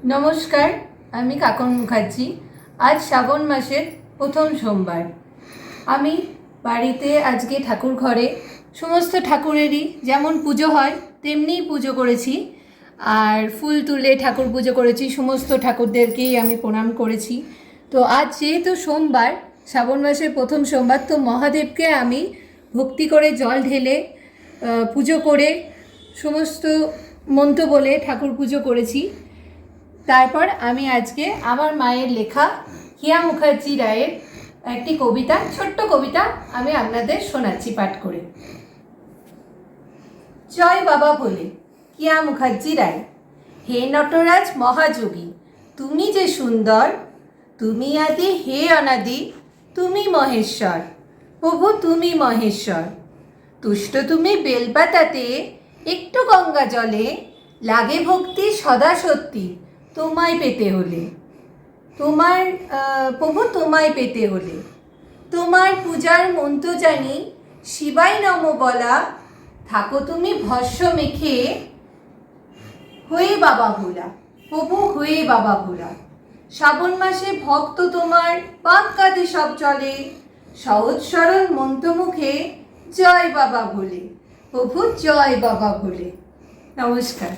नमस्कार, আমি কাকন মুখার্জি। আজ শ্রাবণ মাসের প্রথম সোমবার। আমি বাড়িতে আজকে ঠাকুর ঘরে সমস্ত ঠাকুরেরই যেমন পুজো হয় তেমনিই পুজো করেছি, আর ফুল তুলে ঠাকুর পুজো করেছি। সমস্ত ঠাকুরদেরকেই আমি প্রণাম করেছি। তো আজ যেহেতু সোমবার, শ্রাবণ মাসের প্রথম সোমবার, তো মহাদেবকে আমি ভক্তি করে জল ঢেলে পুজো করে সমস্ত মন্ত্র বলে ঠাকুর পুজো করেছি। তারপর আমি আজকে আমার মায়ের লেখা হিয়া মুখার্জি রায়ের একটি কবিতা, ছোট্ট কবিতা আমি আপনাদের শোনাচ্ছি পাঠ করে। জয় বাবা বলে হিয়া মুখার্জি রায়। হে নটরাজ মহাযোগী, তুমি যে সুন্দর, তুমি আদি হে অনাদি, তুমি মহেশ্বর। প্রভু তুমি মহেশ্বর। তুষ্ট তুমি বেলপাতাতে, একটু গঙ্গা জলে, লাগে ভক্তি সদা সত্যি, তোমায় পেতে হলে। তোমার প্রভু তোমায় পেতে হলে তোমার পূজার মন্ত্র জানি শিবাই নম বলা, থাকো তুমি ভস্য মেখে হয়ে বাবা ভোলা। প্রভু হয়ে বাবা ভোলা। শ্রাবণ মাসে ভক্ত তোমার পাক কাঁধে সব চলে, সহজ সরল মন্ত্রমুখে জয় বাবা ভোলে। প্রভু জয় বাবা ভোলে। নমস্কার।